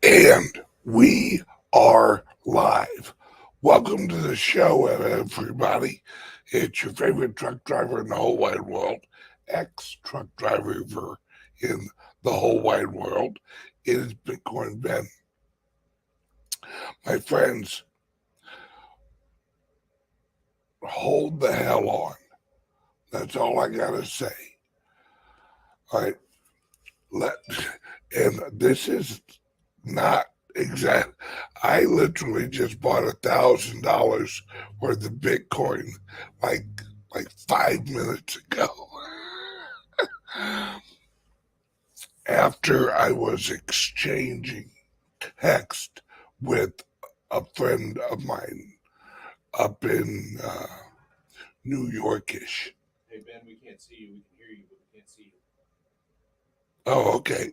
And we are live. Welcome to the show, everybody. It's your favorite truck driver in the whole wide world, ex-truck driver in the whole wide world. It is Bitcoin Ben. My friends, hold the hell on. That's all I gotta say. All right, and this is not exact. I literally just bought $1,000 worth of Bitcoin like 5 minutes ago. After I was exchanging text with a friend of mine up in New Yorkish. Hey Ben, we can't see you. We can hear you, but we can't see you. Oh, okay.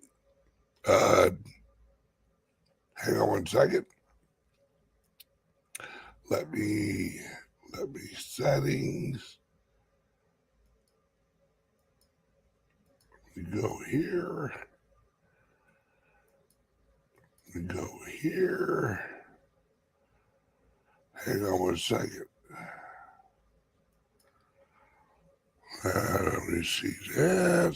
Hang on one second. Let me settings. We go here. We go here. Hang on one second. Let me see that.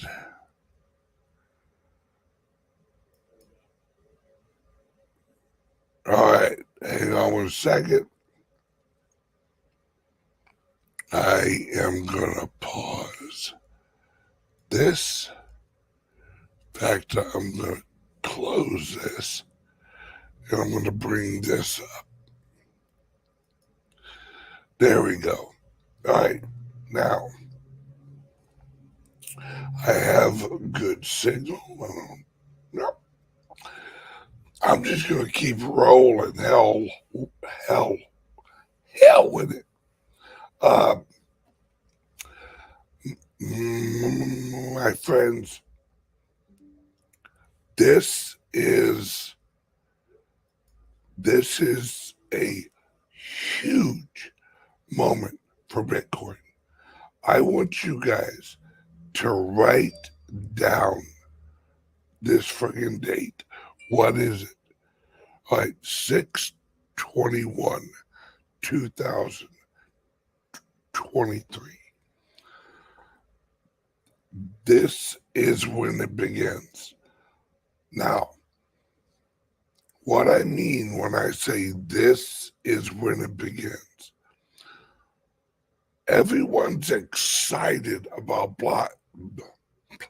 All right, hang on one second. I am gonna pause this. In fact, I'm gonna close this, and I'm gonna bring this up. There we go. All right, now I have good signal. Nope. I'm just gonna keep rolling. Hell with it. My friends, this is a huge moment for Bitcoin. I want you guys to write down this friggin' date. What is it? All right, 6/21, 2023. This is when it begins. Now, what I mean when I say this is when it begins, everyone's excited about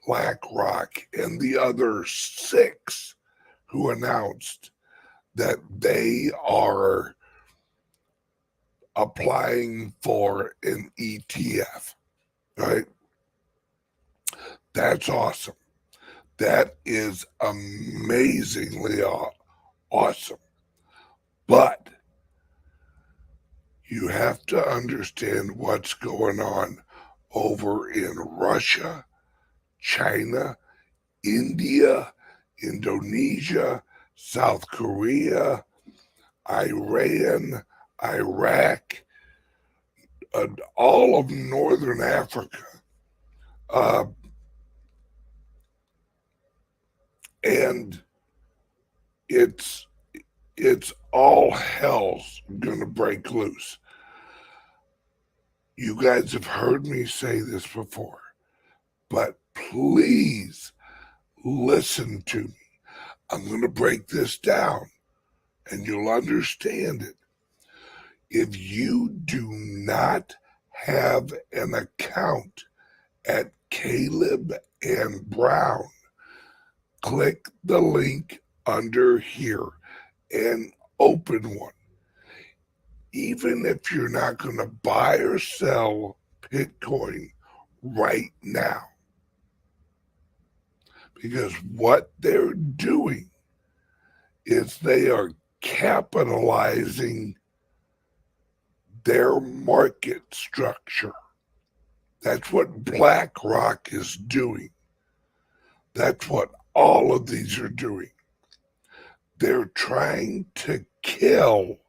BlackRock and the other 6 who announced that they are applying for an ETF, right? That's awesome. That is amazingly awesome. But you have to understand what's going on over in Russia, China, India, Indonesia, South Korea, Iran, Iraq, all of Northern Africa. And it's all hell's gonna break loose. You guys have heard me say this before, but please listen to me. I'm gonna break this down and you'll understand it. If you do not have an account at Caleb and Brown, click the link under here and open one. Even if you're not going to buy or sell Bitcoin right now. Because what they're doing is they are capitalizing their market structure. That's what BlackRock is doing. That's what all of these are doing. They're trying to kill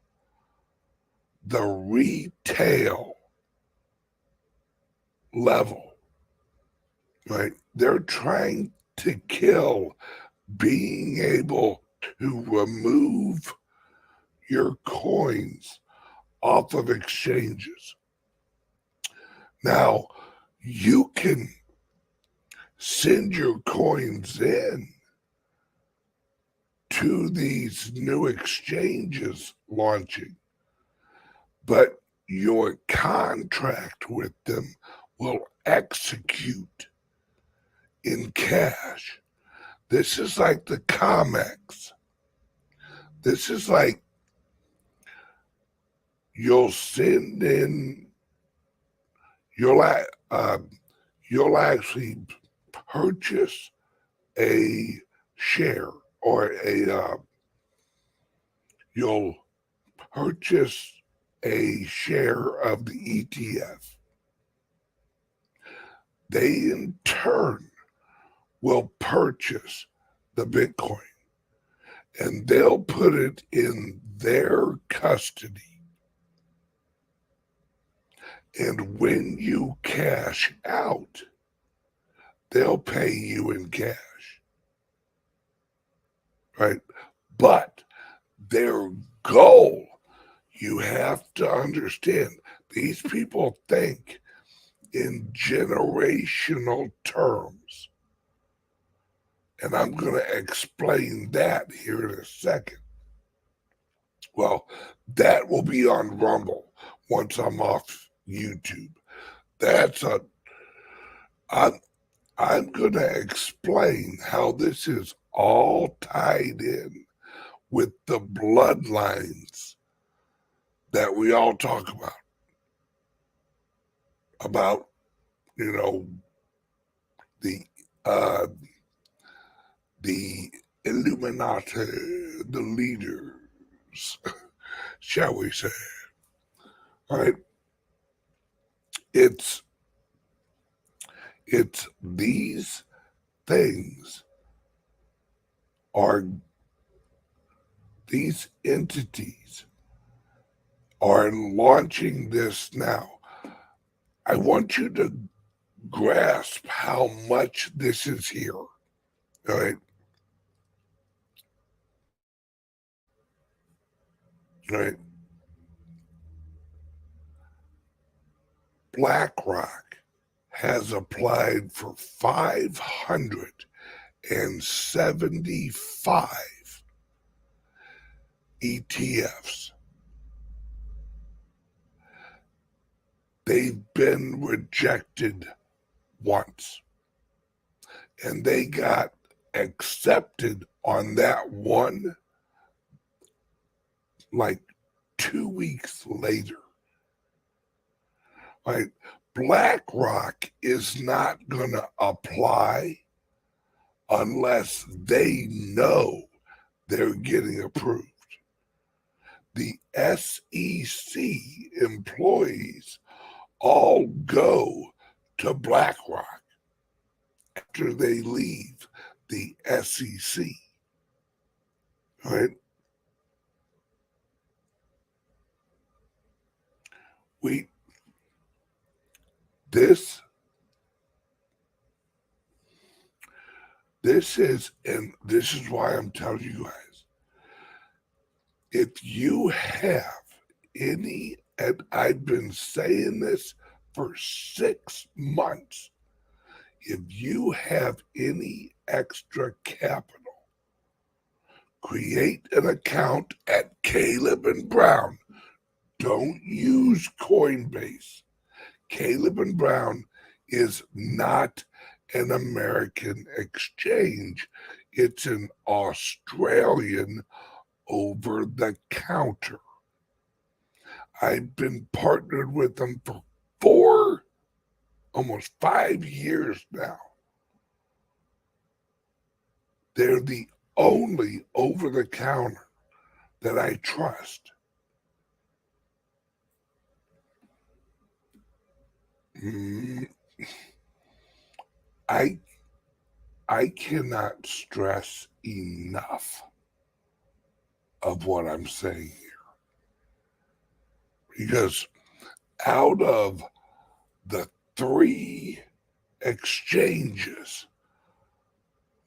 the retail level, right? They're trying to kill being able to remove your coins off of exchanges. Now, you can send your coins in to these new exchanges launching, but your contract with them will execute in cash. This is like the COMEX. This is like you'll send in, you'll actually purchase a share or you'll purchase a share of the ETF. They in turn will purchase the Bitcoin and they'll put it in their custody. And when you cash out, they'll pay you in cash, right? But their goal, you have to understand, these people think in generational terms. And I'm going to explain that here in a second. Well, that will be on Rumble once I'm off YouTube. I'm going to explain how this is all tied in with the bloodlines that we all talk about, you know, the Illuminati, the leaders, shall we say. All right. It's these things are, these entities are launching this now. I want you to grasp how much this is here. All right. All right. BlackRock has applied for 575 ETFs. They've been rejected once, and they got accepted on that one like 2 weeks later. Right? BlackRock is not going to apply unless they know they're getting approved. The SEC employees all go to BlackRock after they leave the SEC. Right? This is, and this is why I'm telling you guys, if you have any, and I've been saying this for 6 months, if you have any extra capital, create an account at Caleb and Brown. Don't use Coinbase. Caleb and Brown is not an American exchange. It's an Australian over-the-counter. I've been partnered with them for almost 5 years now. They're the only over-the-counter that I trust. I cannot stress enough of what I'm saying here. Because out of the 3 exchanges,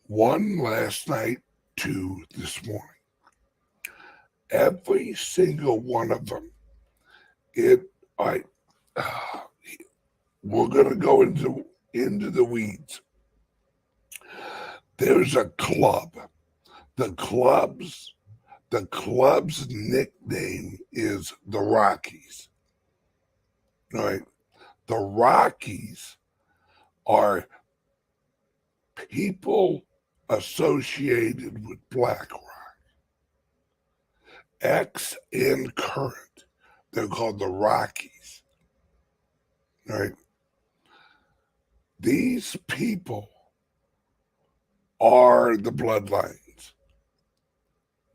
one last night, to this morning. Every single one of them. We're going to go into the weeds. There's a club. The club's nickname is the Rockies. All right. The Rockies are people associated with BlackRock. Ex and current. They're called the Rockies. All right. These people are the bloodlines.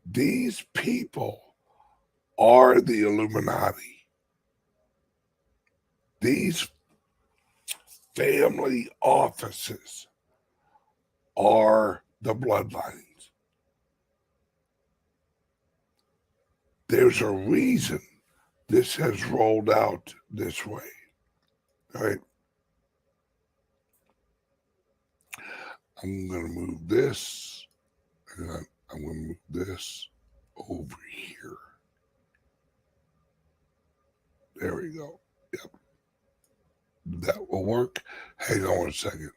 These people are the Illuminati. These family offices are the bloodlines. There's a reason this has rolled out this way. All right. I'm going to move this, and I'm going to move this over here. There we go. Yep. That will work. Hang on a second.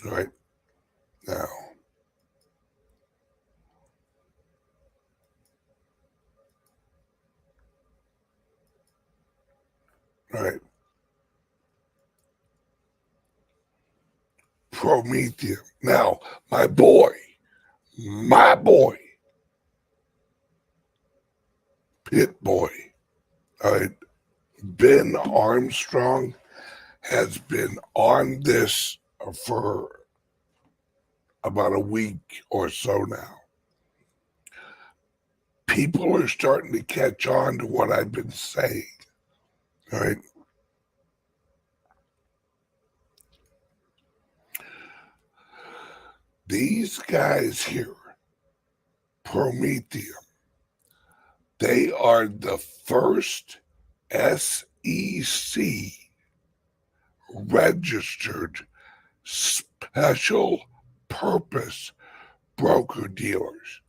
All right. Now. All right. Prometheus. Now, my boy, Pit Boy, all right, Ben Armstrong has been on this for about a week or so now. People are starting to catch on to what I've been saying, all right? These guys here, Prometheus, they are the first SEC registered special purpose broker dealers.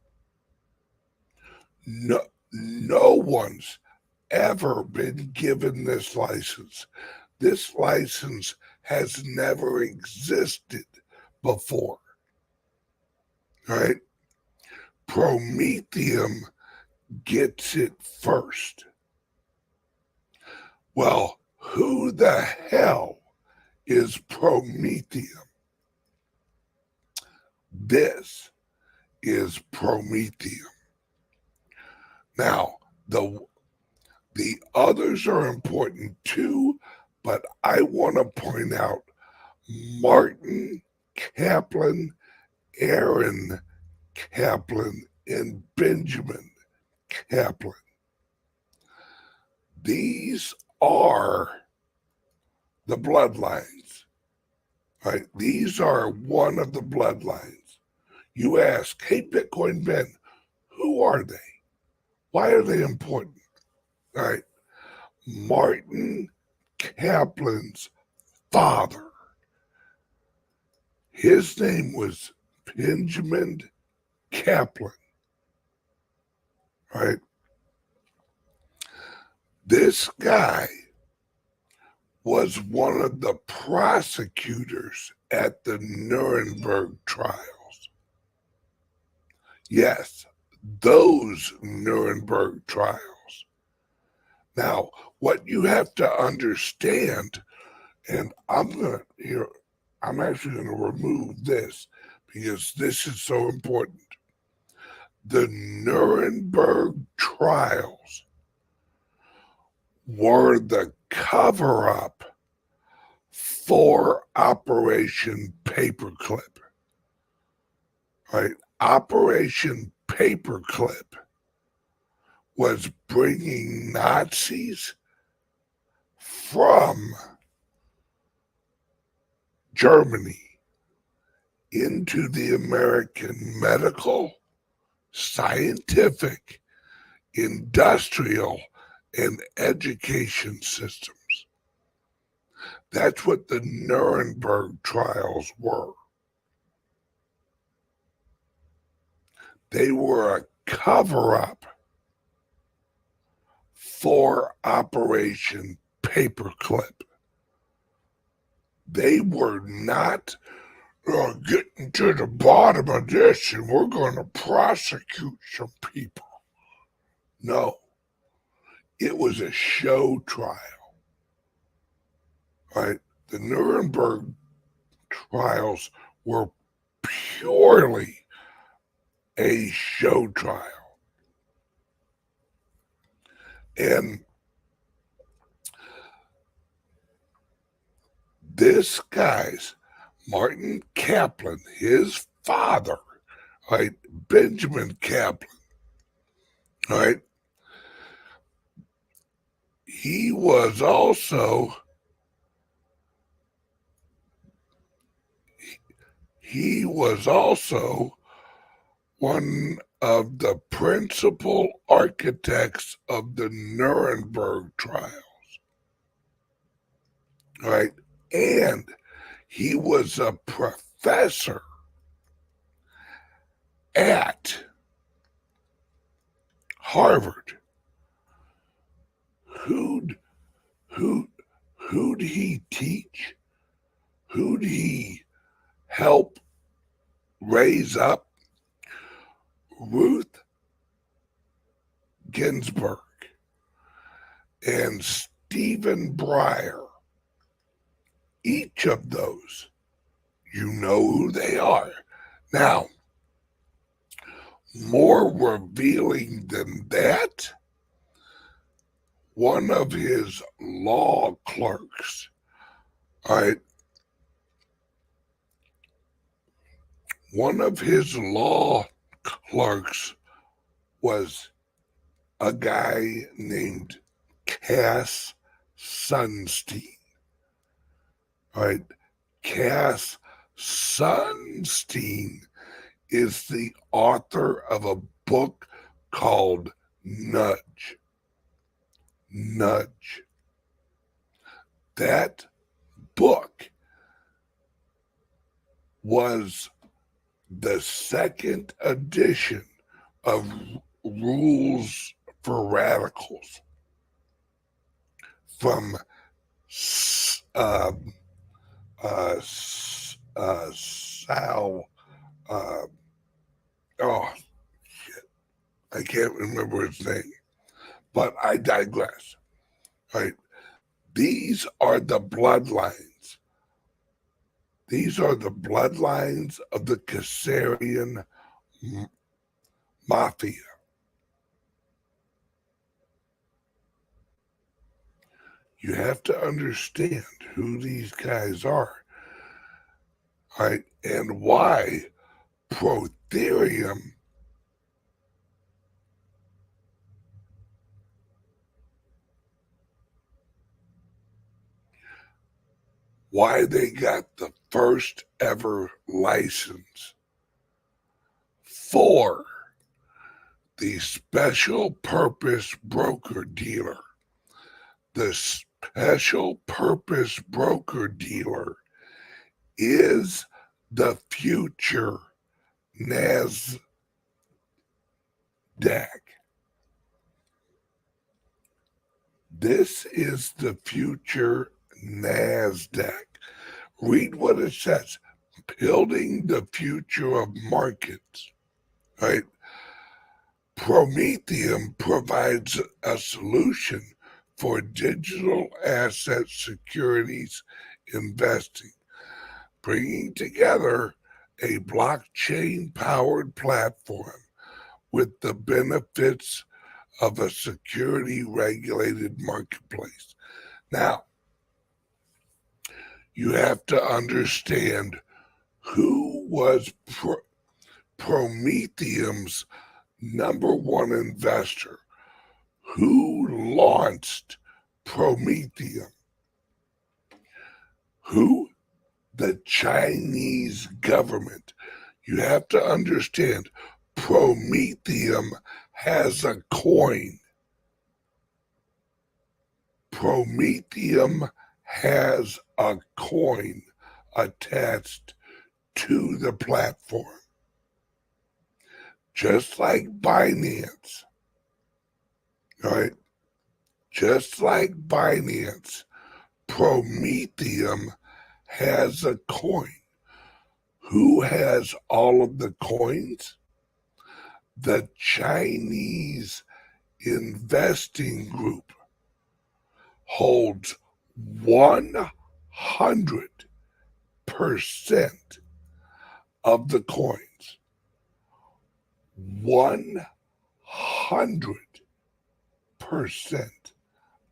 No one's ever been given this license. This license has never existed before. All right? Prometheus gets it first. Well, who the hell is Prometheus? This is Prometheus. Now, the others are important too, but I want to point out Martin Kaplan, Aaron Kaplan, and Benjamin Kaplan. These are the bloodlines. Right? These are one of the bloodlines. You ask, hey, Bitcoin Ben, who are they? Why are they important? All right. Martin Kaplan's father, his name was Benjamin Kaplan. Right? This guy was one of the prosecutors at the Nuremberg trials. Yes, those Nuremberg trials. Now, what you have to understand, and I'm actually going to remove this because this is so important. The Nuremberg trials were the cover-up for Operation Paperclip. Right? Operation Paperclip was bringing Nazis from Germany into the American medical, scientific, industrial, and education systems. That's what the Nuremberg trials were. They were a cover-up for Operation Paperclip. They were not getting to the bottom of this and we're going to prosecute some people. No, it was a show trial, right? The Nuremberg trials were purely a show trial. And this guy's Martin Kaplan, his father, right, Benjamin Kaplan, right, he was also one of the principal architects of the Nuremberg trials, right? And he was a professor at Harvard. Who'd he teach? Who'd he help raise up? Ruth Ginsburg and Stephen Breyer. Each of those, you know who they are. Now, more revealing than that, one of his law clerks, all right, one of his law clerks was a guy named Cass Sunstein. All right, Cass Sunstein is the author of a book called Nudge. Nudge. That book was the second edition of Rules for Radicals from Sal, oh shit, I can't remember his name, but I digress. Right, these are the bloodlines. These are the bloodlines of the Caesarian mafia. You have to understand who these guys are, right? And why Protherium why they got the first ever license for the special purpose broker dealer. The special purpose broker dealer is the future NASDAQ. This is the future NASDAQ. Read what it says. Building the future of markets. Right? Prometheum provides a solution for digital asset securities investing, bringing together a blockchain-powered platform with the benefits of a security-regulated marketplace. Now, you have to understand who was Prometheum's number one investor. Who launched Prometheum? Who? The Chinese government. You have to understand, Prometheum has a coin. Prometheum has a coin attached to the platform. just like Binance, right? Just like Binance, Prometheum has a coin. Who has all of the coins? The Chinese investing group holds 100% of the coins. 100%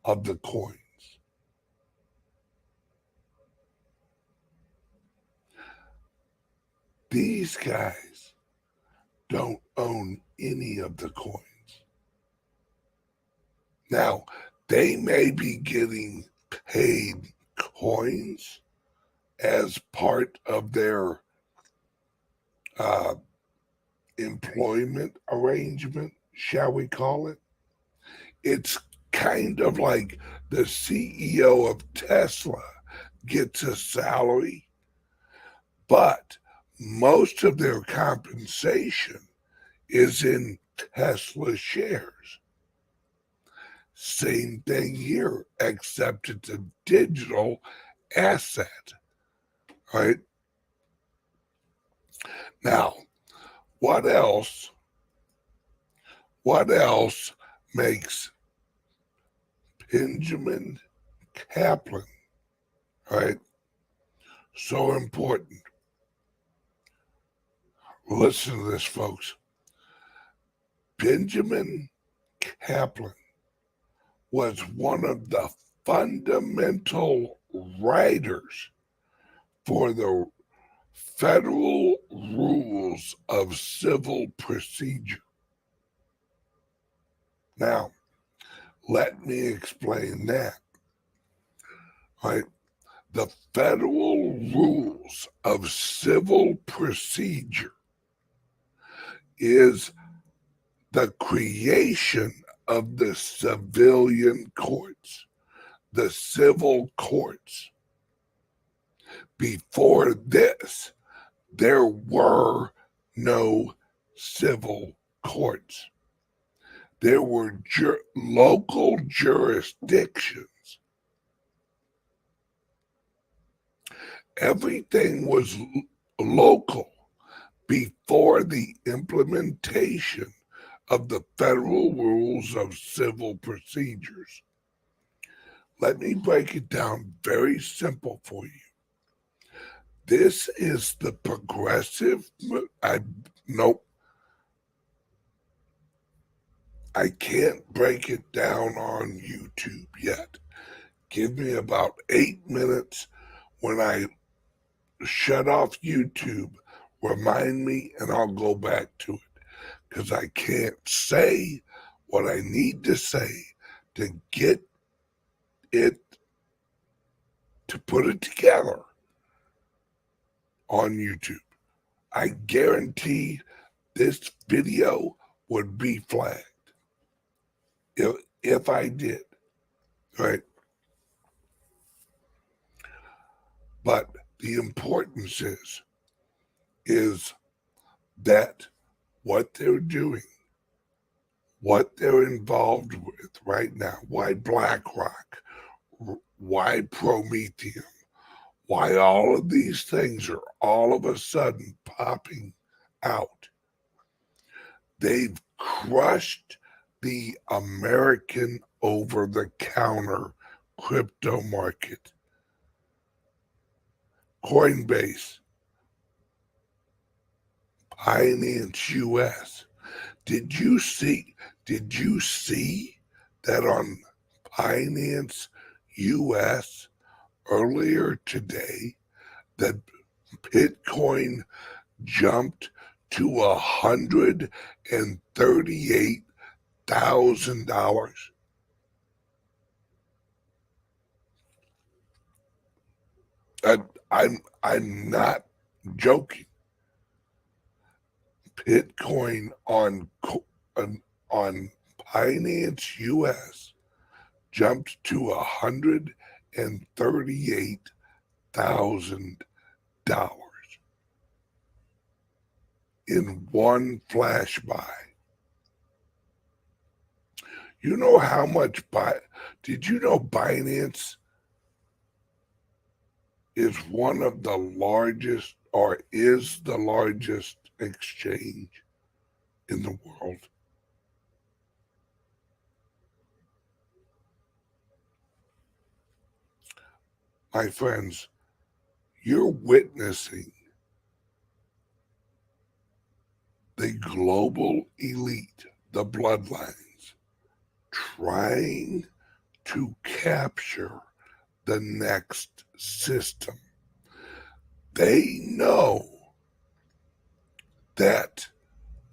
of the coins. These guys don't own any of the coins. Now, they may be getting paid coins as part of their employment arrangement, shall we call it? It's kind of like the CEO of Tesla gets a salary, but most of their compensation is in Tesla shares. Same thing here, except it's a digital asset, right? Now, what else makes Benjamin Kaplan, right, so important? Listen to this, folks. Benjamin Kaplan was one of the fundamental writers for the federal rules of civil procedure. Now, let me explain that. Right? The federal rules of civil procedure is the creation of the civilian courts, the civil courts. Before this, there were no civil courts. There were local jurisdictions. Everything was local before the implementation of the federal rules of civil procedures. Let me break it down very simple for you. This is the progressive. I can't break it down on YouTube yet. Give me about 8 minutes. When I shut off YouTube, remind me and I'll go back to it. Because I can't say what I need to say to get it, to put it together on YouTube. I guarantee this video would be flagged if I did, right? But the importance is that what they're doing, what they're involved with right now, why BlackRock, why Prometheum, why all of these things are all of a sudden popping out. They've crushed the American over-the-counter crypto market. Coinbase, Binance US. Did you see that on Binance US earlier today that Bitcoin jumped to $138,000? I'm not joking. Bitcoin on Binance US jumped to $138,000. in one flash buy. You know how much did you know Binance is one of the largest, or is the largest exchange in the world? My friends, you're witnessing the global elite, the bloodlines, trying to capture the next system. They know that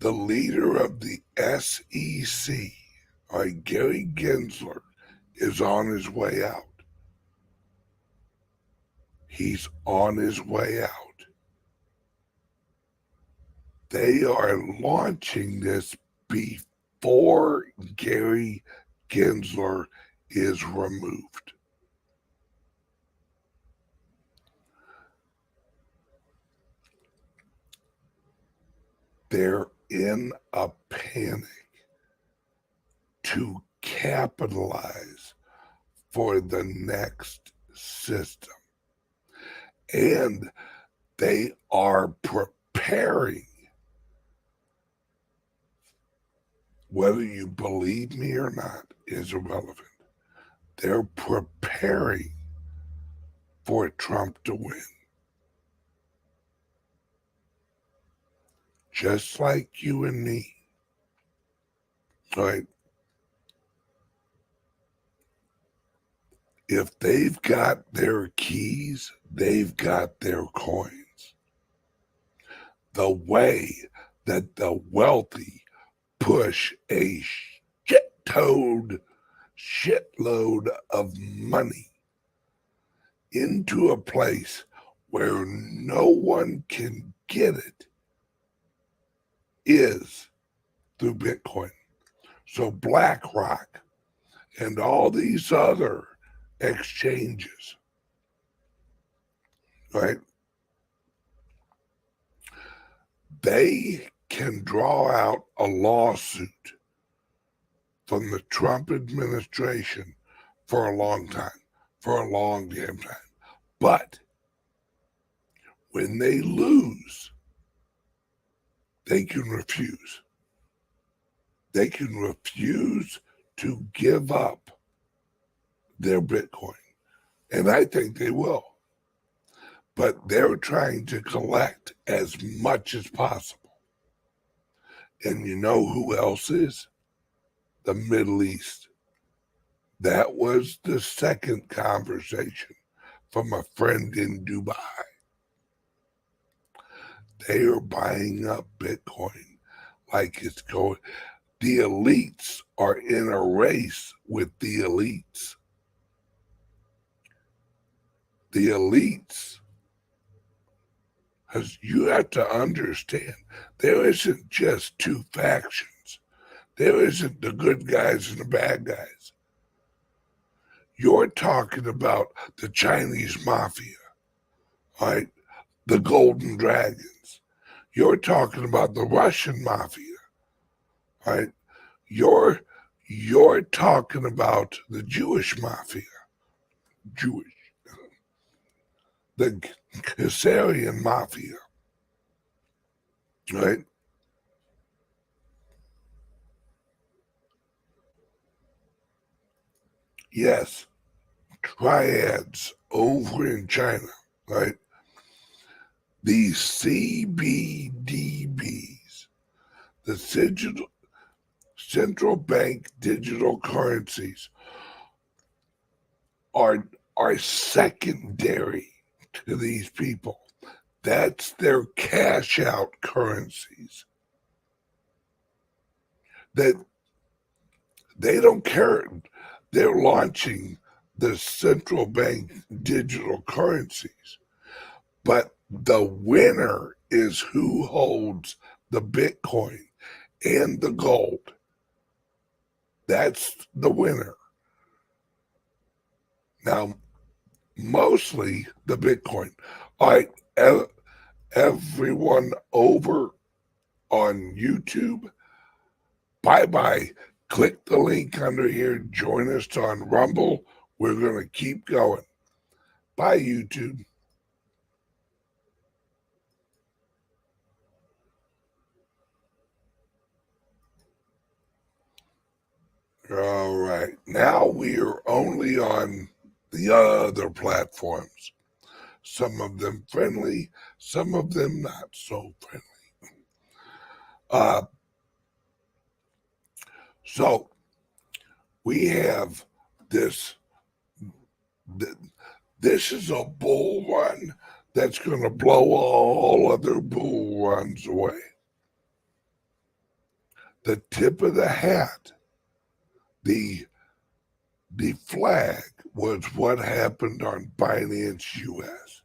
the leader of the SEC, Gary Gensler, is on his way out. He's on his way out. They are launching this before Gary Gensler is removed. They're in a panic to capitalize for the next system. And they are preparing. Whether you believe me or not is irrelevant. They're preparing for Trump to win. Just like you and me. Right? If they've got their keys, they've got their coins. The way that the wealthy push a shitload of money into a place where no one can get it is through Bitcoin. So BlackRock and all these other exchanges, right? They can draw out a lawsuit from the Trump administration for a long time, for a long damn time. But when they lose, they can refuse. They can refuse to give up their Bitcoin. And I think they will. But they're trying to collect as much as possible. And you know who else is? The Middle East. That was the second conversation from a friend in Dubai. They are buying up Bitcoin like it's going. The elites are in a race with the elites. The elites, because you have to understand, there isn't just two factions. There isn't the good guys and the bad guys. You're talking about the Chinese mafia, right? The Golden Dragons. You're talking about the Russian mafia, right? You're talking about the Jewish mafia, the Khazarian mafia, right? Yes, triads over in China, right? These CBDBs, the central bank digital currencies, are secondary to these people. That's their cash out currencies. That they don't care. They're launching the central bank digital currencies. But the winner is who holds the Bitcoin and the gold. That's the winner. Now, mostly the Bitcoin. All right, everyone over on YouTube. Bye-bye. Click the link under here. Join us on Rumble. We're going to keep going. Bye, YouTube. All right. Now we are only on the other platforms. Some of them friendly, some of them not so friendly. So we have this. This is a bull run that's going to blow all other bull runs away. The tip of the hat, the flag was what happened on Binance US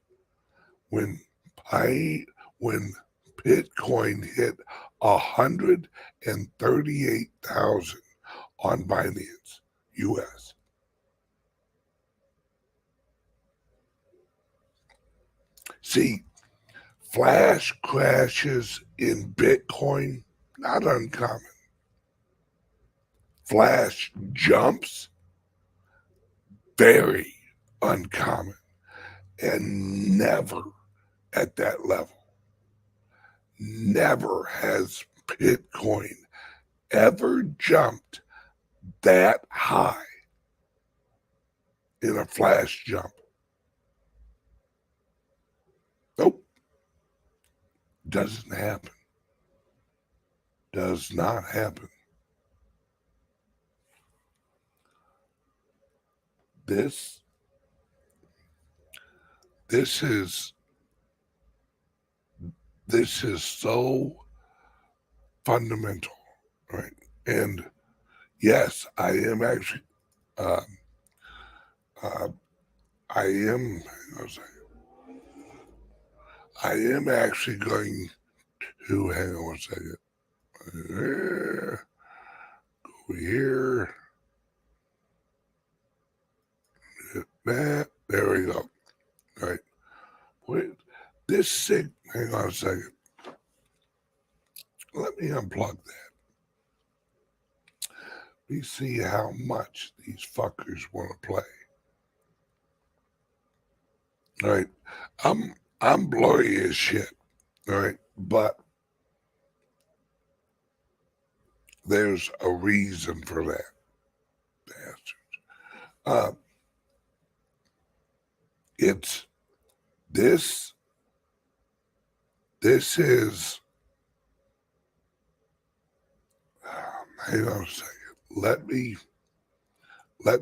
when Bitcoin hit 138,000 on Binance US. See, flash crashes in Bitcoin, not uncommon. Flash jumps, very uncommon, and never at that level. Never has Bitcoin ever jumped that high in a flash jump. Nope. Doesn't happen. Does not happen. This is so fundamental, right? And yes, I am actually, I am actually going to, hang on one second. Over here. There we go. All right. Wait, this hang on a second. Let me unplug that. We see how much these fuckers want to play. All right. I'm blurry as shit. All right. But there's a reason for that. Bastards. It's this is hang on a second. Let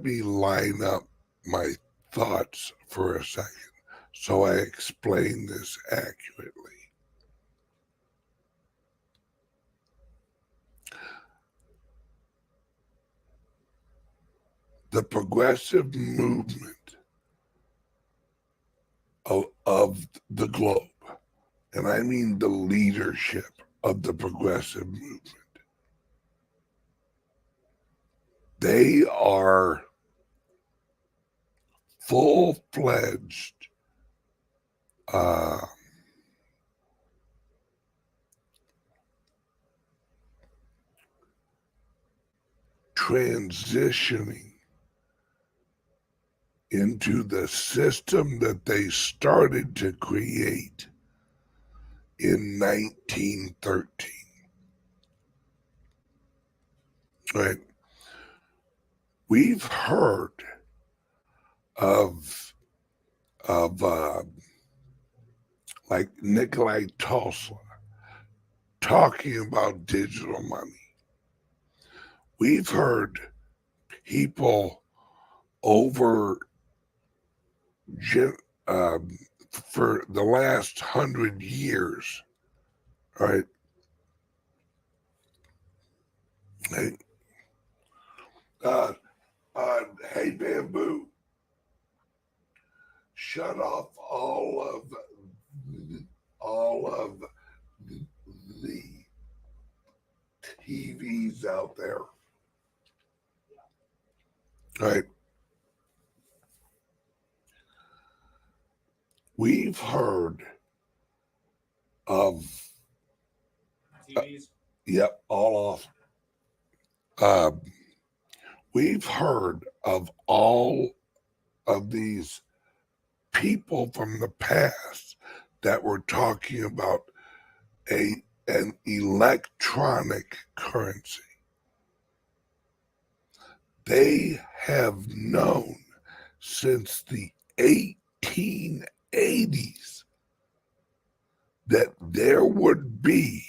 me line up my thoughts for a second so I explain this accurately. The progressive movement of the globe, and I mean the leadership of the progressive movement, they are full-fledged transitioning into the system that they started to create in 1913. Right? We've heard of like Nikolai Tesla talking about digital money. We've heard people over for the last 100 years, right? Hey, hey, Bamboo, shut off all of the TVs out there, right? We've heard of TVs. Yep, all off. We've heard of all of these people from the past that were talking about an electronic currency. They have known since the 1880s that there would be,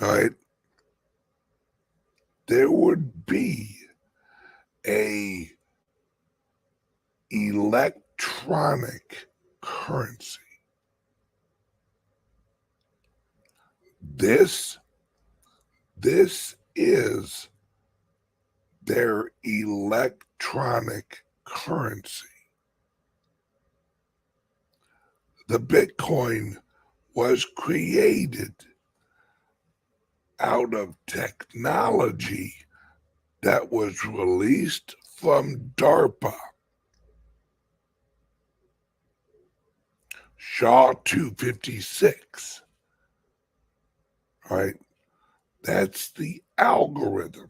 right? There would be a electronic currency. This is their electronic currency. The Bitcoin was created out of technology that was released from DARPA. SHA 256, right? That's the algorithm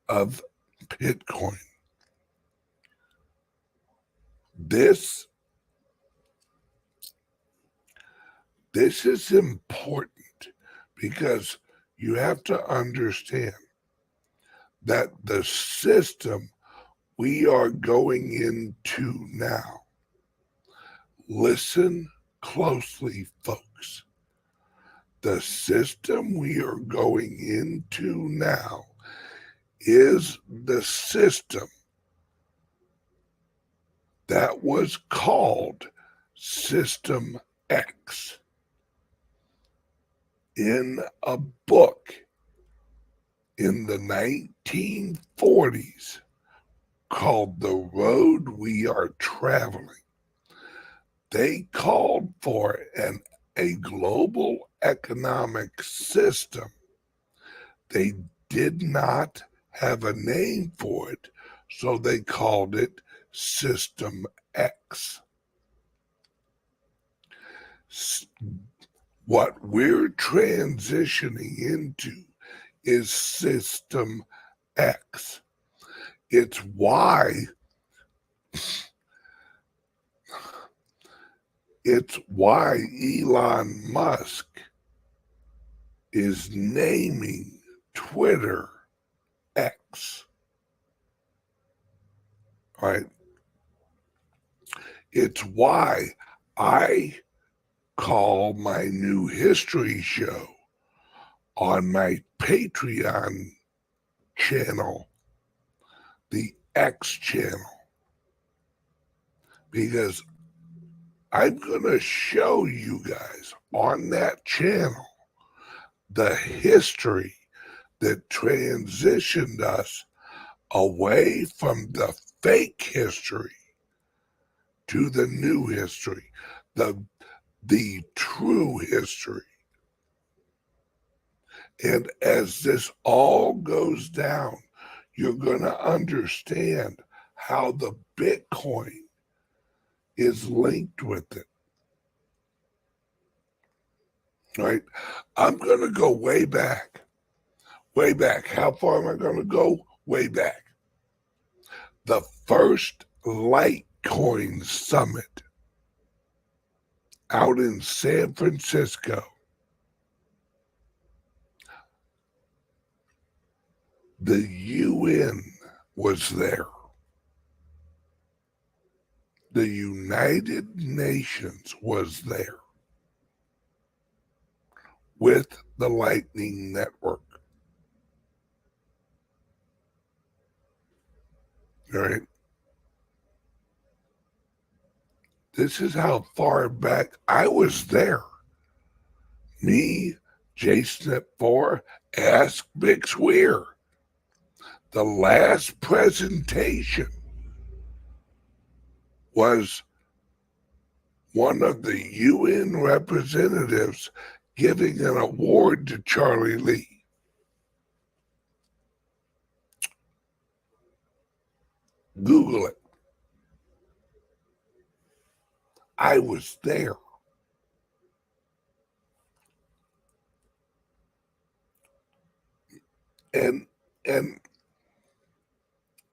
of Bitcoin. This is important because you have to understand that the system we are going into now, listen closely, folks. The system we are going into now is the system that was called System X in a book in the 1940s called The Road We Are Traveling. They called for a global economic system. They did not have a name for it, so they called it System X. What we're transitioning into is System X. It's why Elon Musk is naming Twitter X. Right? It's why I call my new history show on my Patreon channel the X channel, because I'm going to show you guys on that channel the history that transitioned us away from the fake history to the new history, the true history. And as this all goes down, you're going to understand how the Bitcoin is linked with it. Right? I'm going to go way back. Way back. How far am I going to go? Way back. The first Litecoin Summit out in San Francisco. The UN was there. The United Nations was there with the Lightning Network. All right. This is how far back I was there. Me, Jason at 4, Ask Big Swear. The last presentation was one of the UN representatives giving an award to Charlie Lee. Google it. I was there. and and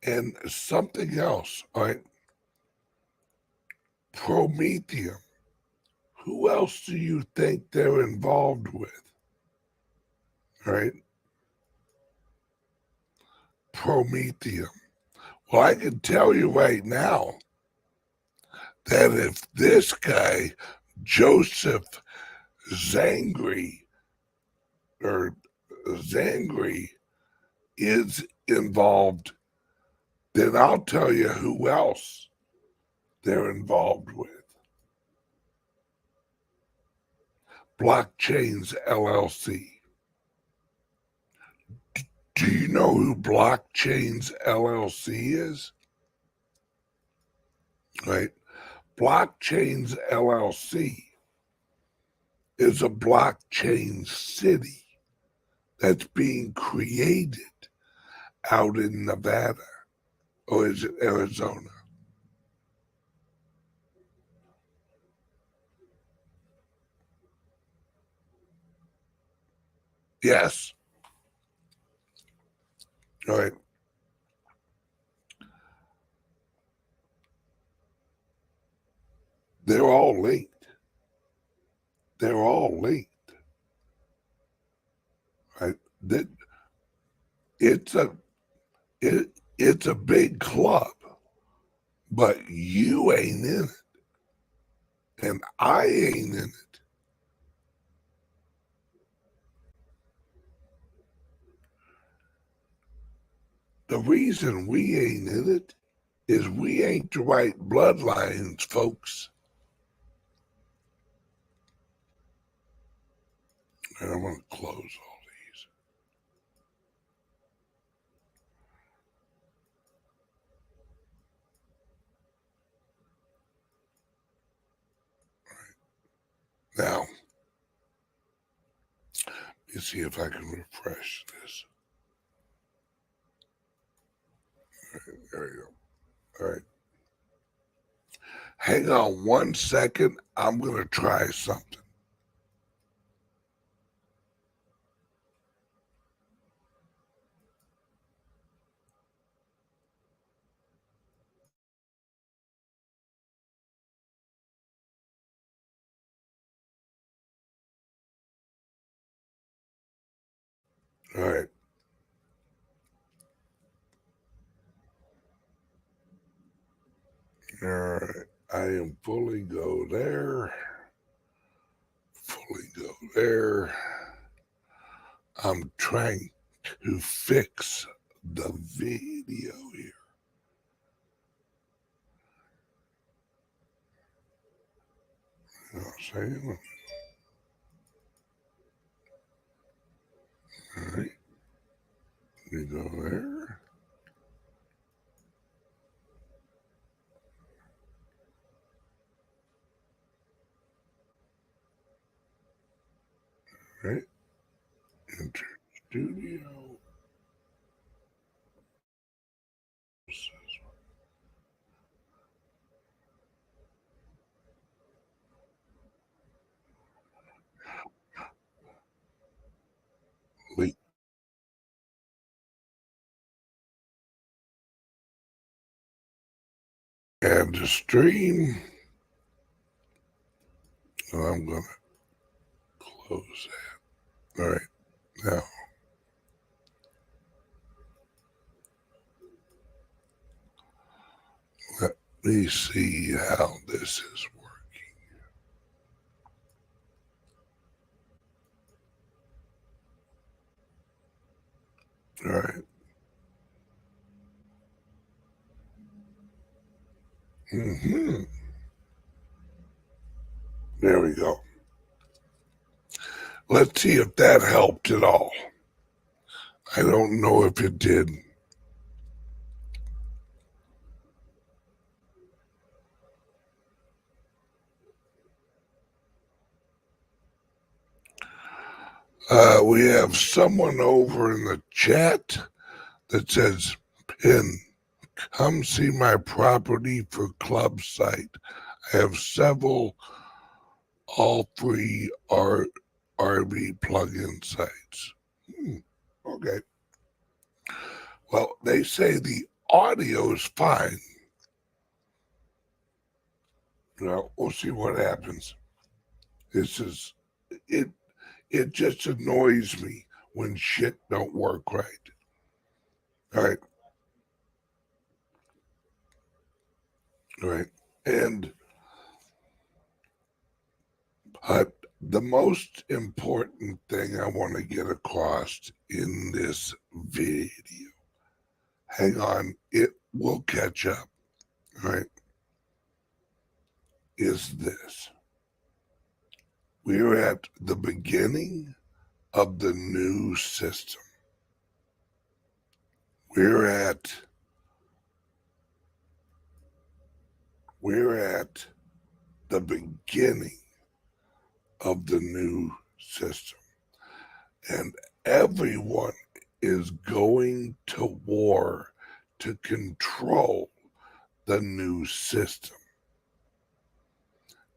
and something else, all right? Prometheum. Who else do you think they're involved with? All right? Prometheum. Well, I can tell you right now that if this guy, Joseph Zangri, or Zangri, is involved, then I'll tell you who else they're involved with. Blockchains LLC. Do you know who Blockchains LLC is? Right? Blockchains LLC is a blockchain city that's being created out in Nevada, or is it Arizona? Yes. All right. They're all linked. They're all linked. Right? That it's a big club, but you ain't in it, and I ain't in it. The reason we ain't in it is we ain't the right bloodlines, folks. And I'm going to close all these. Now, let me see if I can refresh this. There you go. All right. Hang on 1 second. I'm going to try something. All right. All right. I am fully go there. Fully go there. I'm trying to fix the video here. You know what I'm saying? All right. You go there. Right. Enter studio. Link and the stream. And I'm going to close that. All right. Now, let me see how this is working. All right. Mm-hmm. There we go. Let's see if that helped at all. I don't know if it did. We have someone over in the chat that says, Pin, come see my property for club site. I have several all free RV plugin sites. Okay. they say the audio is fine. We'll see what happens. It just annoys me when shit don't work right. All right. Right. And the most important thing I want to get across in this video, hang on, it will catch up, right, is this. We're at the beginning of the new system. We're at the beginning of the new system. And everyone is going to war to control the new system.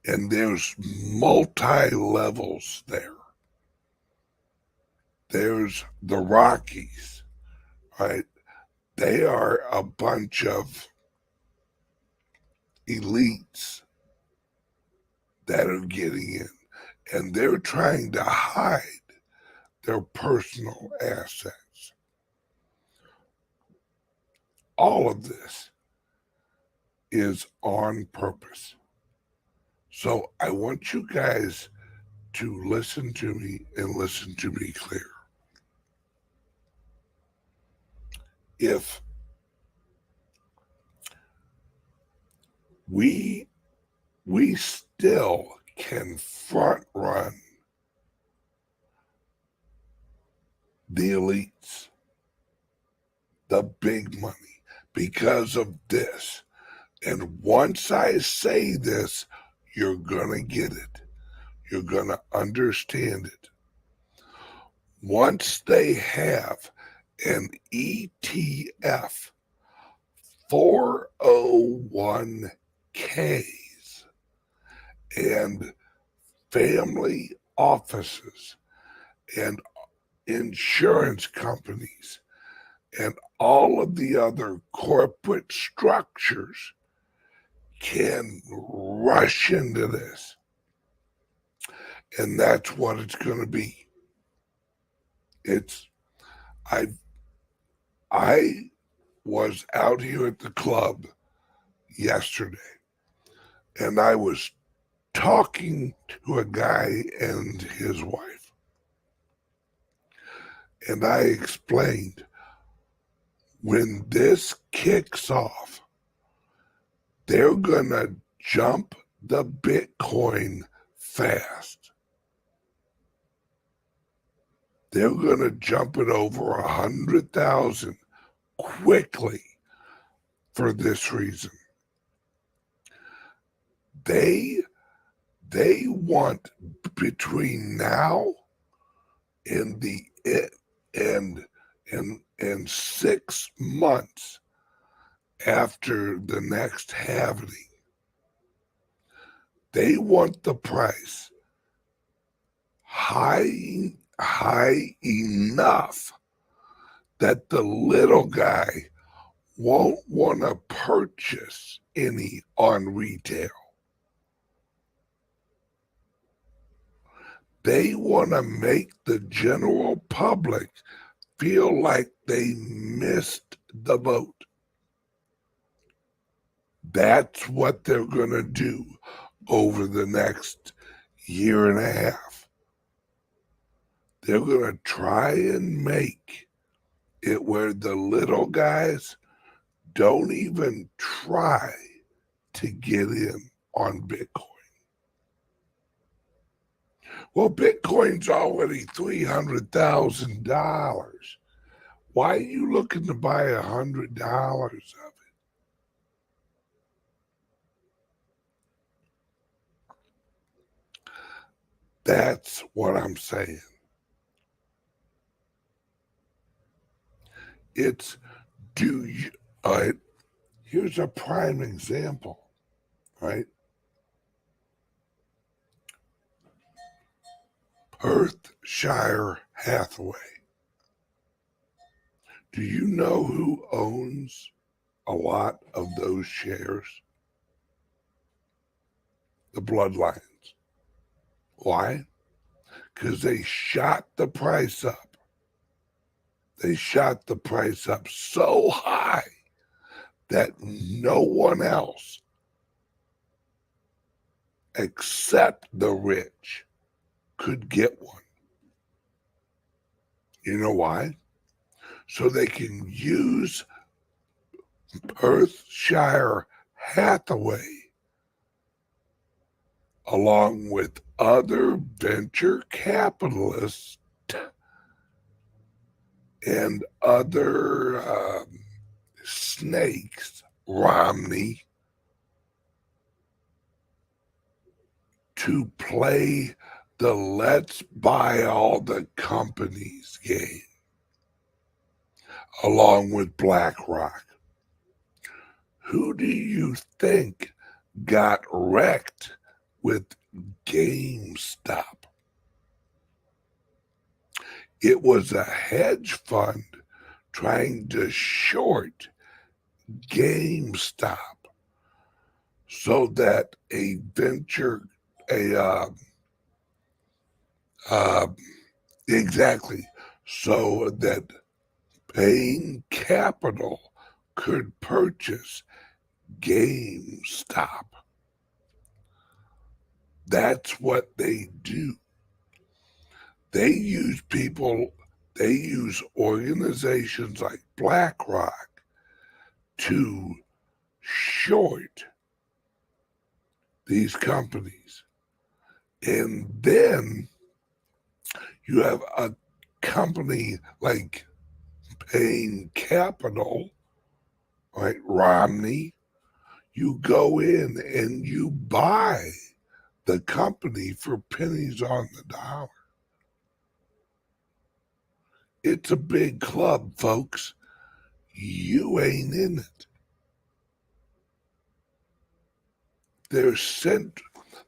And there's multi-levels there. There's the Rockies, right? They are a bunch of elites that are getting in, and they're trying to hide their personal assets. All of this is on purpose. So I want you guys to listen to me and listen to me clear. If we still can front run the elites, the big money, because of this. And once I say this, you're gonna get it. You're gonna understand it. Once they have an ETF 401ks and family offices and insurance companies and all of the other corporate structures can rush into this. And that's what it's going to be. I was out here at the club yesterday, and I was talking to a guy and his wife. And I explained, when this kicks off, they're going to jump the Bitcoin fast. They're going to jump it over 100,000 quickly for this reason. They want, between now and the and 6 months after the next halving, they want the price high enough that the little guy won't want to purchase any on retail. They want to make the general public feel like they missed the boat. That's what they're going to do over the next year and a half. They're going to try and make it where the little guys don't even try to get in on Bitcoin. Well, Bitcoin's already $300,000. Why are you looking to buy $100 of it? That's what I'm saying. It's, do you, all right, here's a prime example, right? Perthshire Hathaway. Do you know who owns a lot of those shares? The bloodlines. Why? Because they shot the price up. They shot the price up so high that no one else except the rich could get one. You know why? So they can use Perthshire Hathaway along with other venture capitalists and other snakes, Romney, to play the let's buy all the companies game along with BlackRock. Who do you think got wrecked with GameStop? It was a hedge fund trying to short GameStop so that so that Bain Capital could purchase GameStop. That's what they do. They use organizations like BlackRock to short these companies. And then you have a company like Bain Capital, right, Romney, you go in and you buy the company for pennies on the dollar. It's a big club, folks. You ain't in it.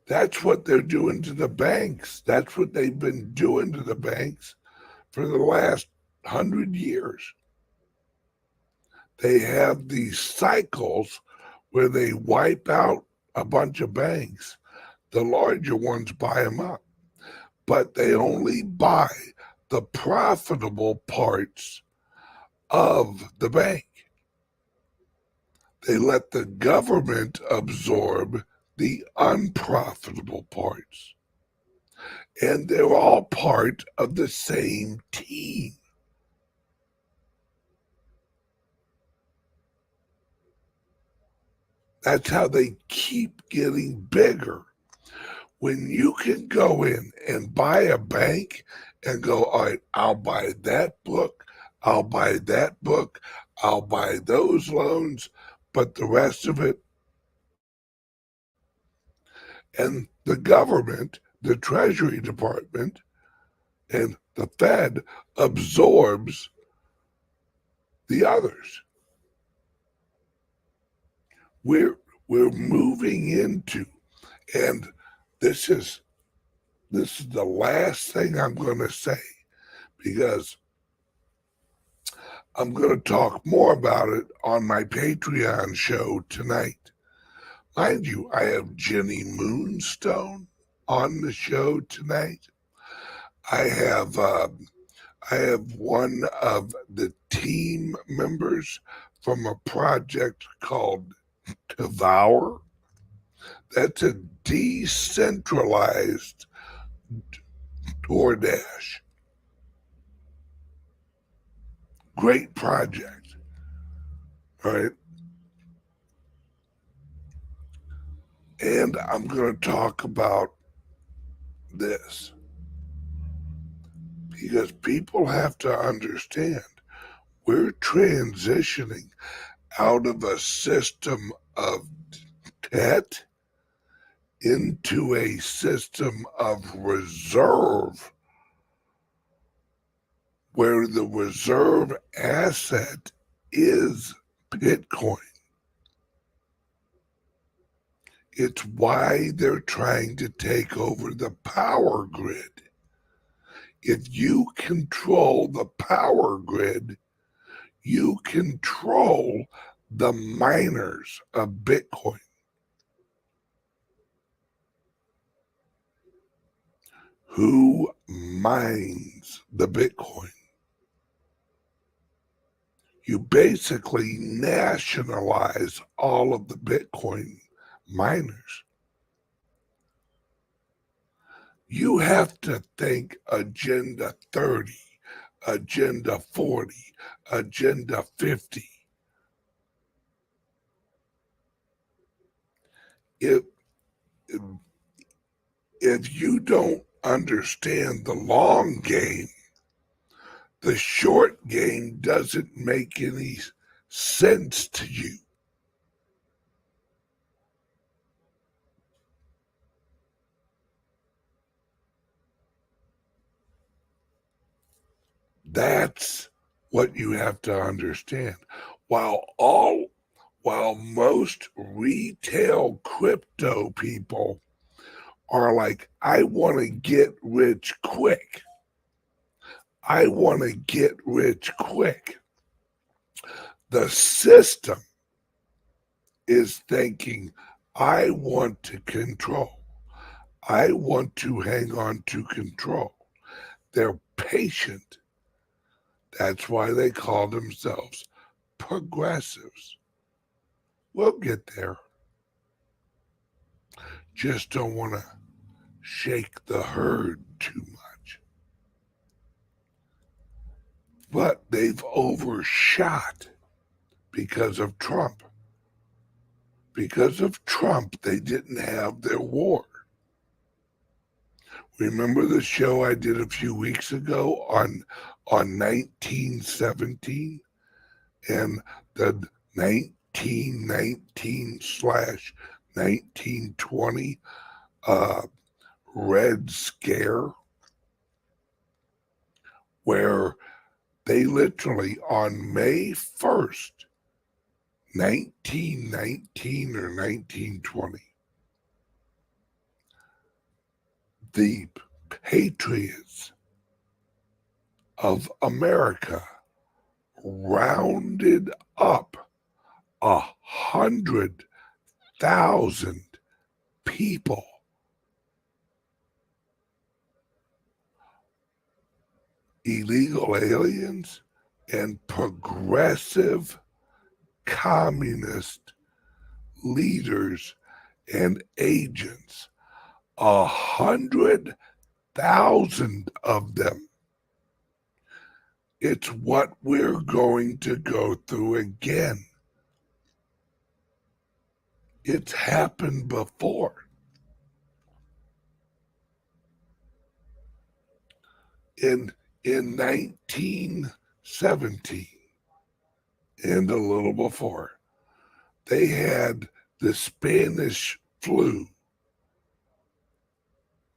That's what they're doing to the banks. That's what they've been doing to the banks for the last 100 years. They have these cycles where they wipe out a bunch of banks. The larger ones buy them up, but they only buy the profitable parts of the bank. They let the government absorb the unprofitable parts. And they're all part of the same team. That's how they keep getting bigger. When you can go in and buy a bank and go, all right, I'll buy that book, I'll buy that book, I'll buy those loans, but the rest of it, and the government, the Treasury Department, and the Fed absorbs the others. We're moving into, and this is the last thing I'm going to say, because I'm going to talk more about it on my Patreon show tonight. Mind you, I have Jenny Moonstone on the show tonight. I have one of the team members from a project called Devour. That's a decentralized DoorDash. Great project. All right. And I'm going to talk about this because people have to understand we're transitioning out of a system of debt into a system of reserve, where the reserve asset is Bitcoin. It's why they're trying to take over the power grid. If you control the power grid, you control the miners of Bitcoin. Who mines the Bitcoin? You basically nationalize all of the Bitcoin miners. You have to think Agenda 30, Agenda 40, Agenda 50. If, if you don't understand the long game, the short game doesn't make any sense to you. That's what you have to understand. While most retail crypto people are like, I want to get rich quick. I want to get rich quick. The system is thinking, I want to control. I want to hang on to control. They're patient. That's why they call themselves progressives. We'll get there. Just don't want to shake the herd too much. But they've overshot because of Trump. Because of Trump, they didn't have their war. Remember the show I did a few weeks ago on 1917 and the 1919/1920 Red Scare, where they literally on May 1st, 1919 or 1920, the patriots of America rounded up 100,000 people. Illegal aliens and progressive communist leaders and agents. 100,000 of them. It's what we're going to go through again. It's happened before. In 1917 and a little before, they had the Spanish flu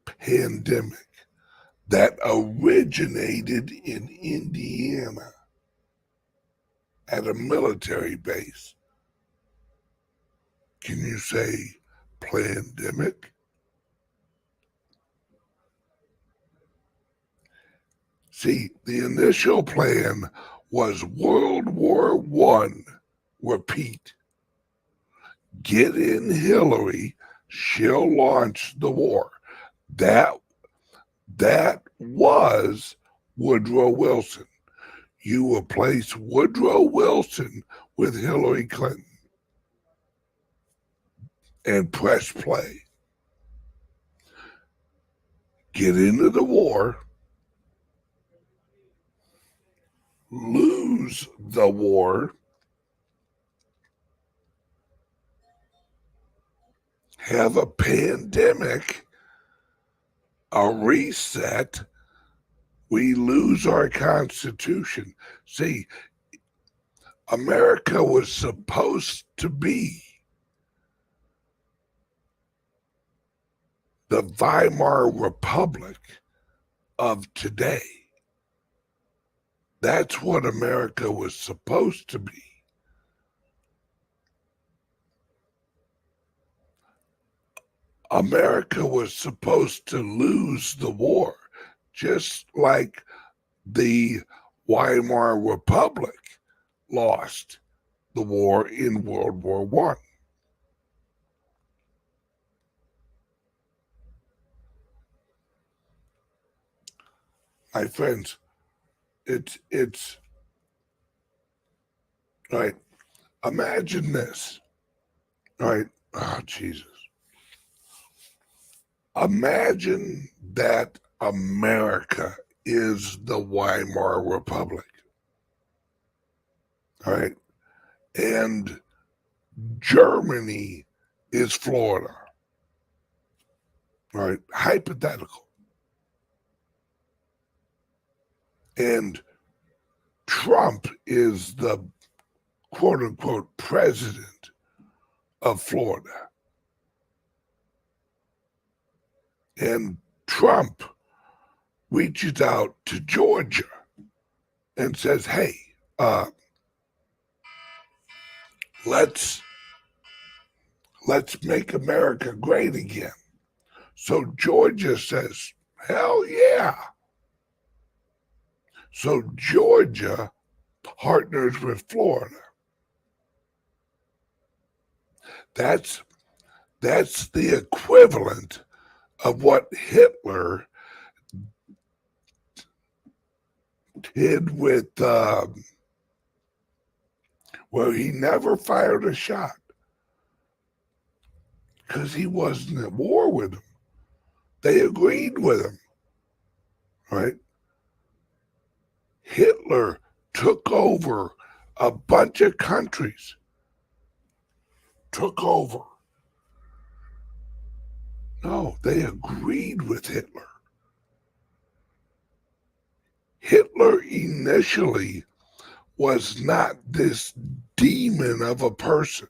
pandemic that originated in Indiana at a military base. Can you say pandemic? See, the initial plan was World War I, repeat. Get in Hillary, she'll launch the war. That was Woodrow Wilson. You replace Woodrow Wilson with Hillary Clinton and press play. Get into the war, lose the war, have a pandemic, a reset, we lose our Constitution. See, America was supposed to be the Weimar Republic of today. That's what America was supposed to be. America was supposed to lose the war, just like the Weimar Republic lost the war in World War I. My friends, it's right. Imagine this, right? Oh, Jesus. Imagine that America is the Weimar Republic, right? And Germany is Florida, right? Hypothetical. And Trump is the quote unquote president of Florida. And Trump reaches out to Georgia and says, hey, let's make America great again. So Georgia says, hell yeah. So Georgia partners with Florida. That's the equivalent of what Hitler did with, well, he never fired a shot because he wasn't at war with them. They agreed with him, right? Hitler took over a bunch of countries, took over. No, they agreed with Hitler. Hitler initially was not this demon of a person.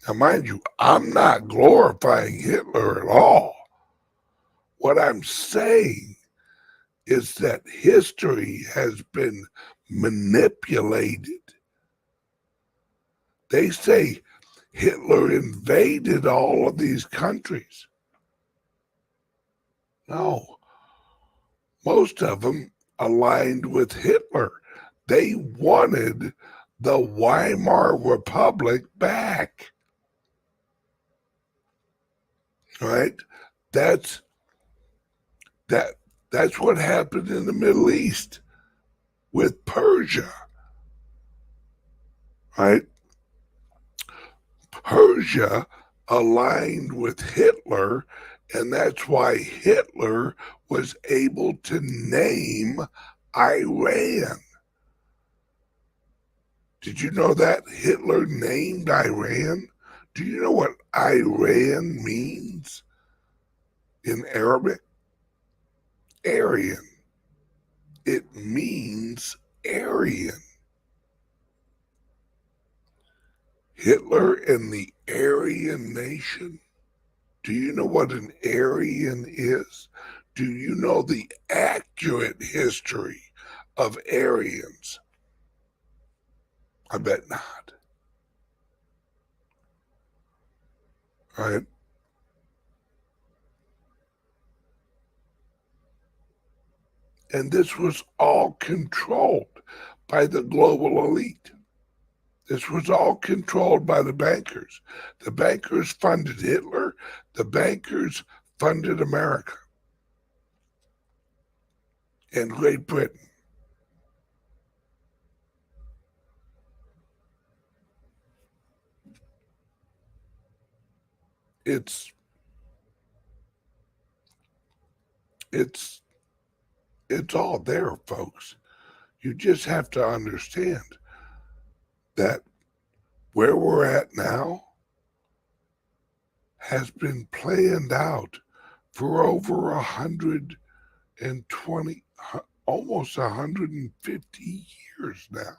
Now, mind you, I'm not glorifying Hitler at all. What I'm saying is that history has been manipulated. They say Hitler invaded all of these countries. No, most of them aligned with Hitler. They wanted the Weimar Republic back. Right? That's what happened in the Middle East with Persia. Right? Persia aligned with Hitler, and that's why Hitler was able to name Iran. Did you know that Hitler named Iran? Do you know what Iran means in Arabic? Aryan. It means Aryan. Hitler and the Aryan nation. Do you know what an Aryan is? Do you know the accurate history of Aryans? I bet not. Right? And this was all controlled by the global elite. This was all controlled by the bankers. The bankers funded Hitler. The bankers funded America and Great Britain. It's all there, folks. You just have to understand that where we're at now has been planned out for over 120, almost 150 years now.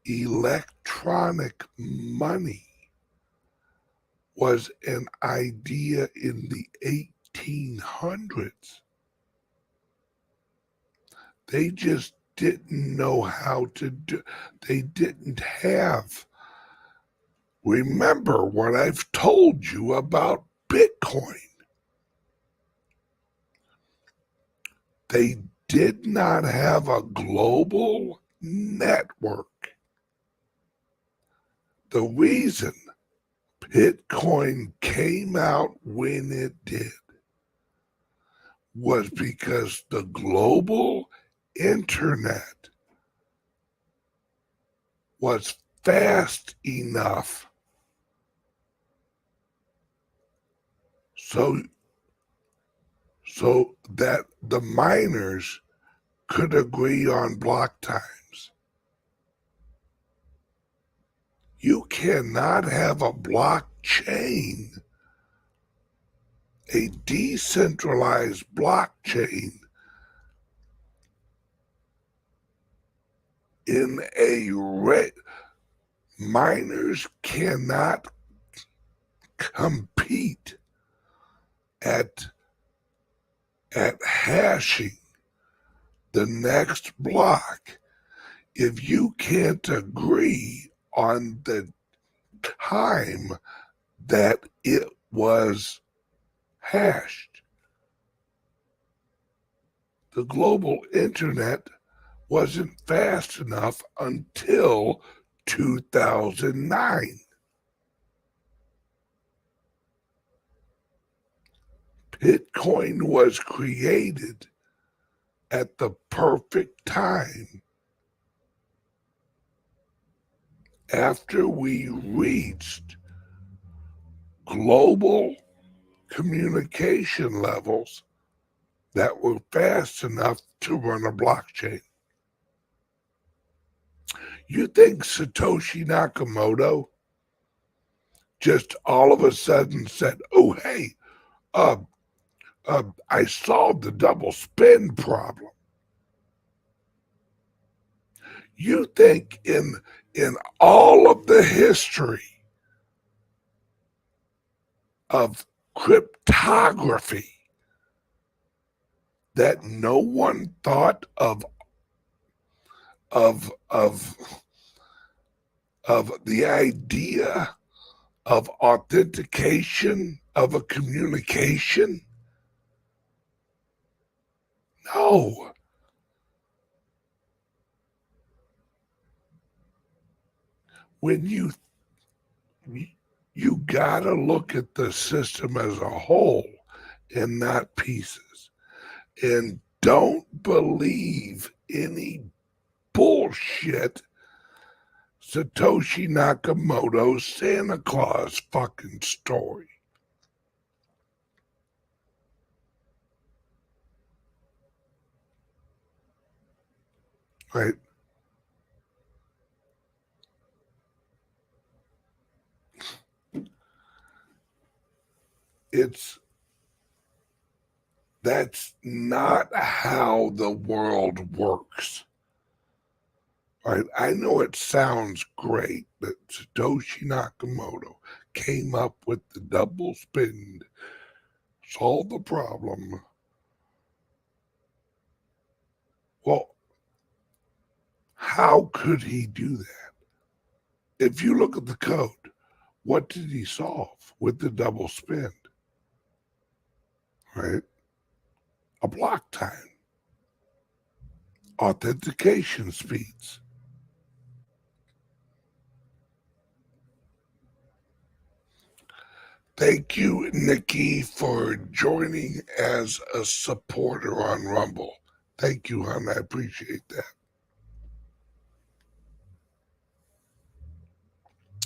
Electronic money was an idea in the 1800s. They just didn't know how to do. They didn't have. Remember what I've told you about Bitcoin. They did not have a global network. The reason Bitcoin came out when it did was because the global internet was fast enough so that the miners could agree on block times. You cannot have a blockchain, a decentralized blockchain, in a miners cannot compete at hashing the next block if you can't agree on the time that it was hashed. The global internet wasn't fast enough until 2009. Bitcoin was created at the perfect time after we reached global communication levels that were fast enough to run a blockchain. You think Satoshi Nakamoto just all of a sudden said, "Oh, hey, I solved the double spend problem"? You think in all of the history of cryptography that no one thought of of the idea of authentication of a communication? No. When you gotta look at the system as a whole and not pieces. And don't believe any bullshit Satoshi Nakamoto's Santa Claus fucking story. Right? That's not how the world works. Right? I know it sounds great that Satoshi Nakamoto came up with the double spend, solved the problem. Well, how could he do that? If you look at the code, what did he solve with the double spend? Right? A block time, authentication speeds. Thank you, Nikki, for joining as a supporter on Rumble. Thank you, hon. I appreciate that.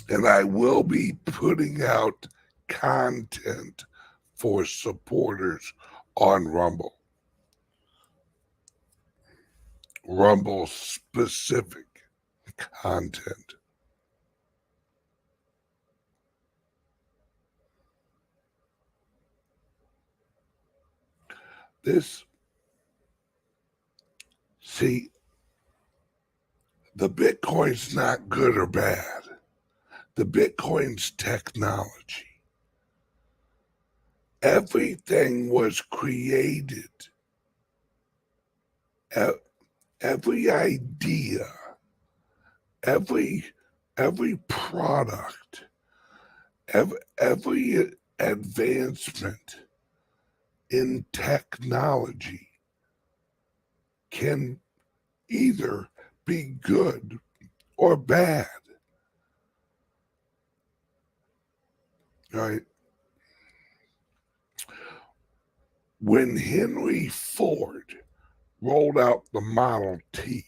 And I will be putting out content for supporters on Rumble. Rumble specific content. See, the Bitcoin's not good or bad. The Bitcoin's technology. Everything was created. Every idea, every product, every advancement in technology can either be good or bad. Right? When Henry Ford rolled out the Model T,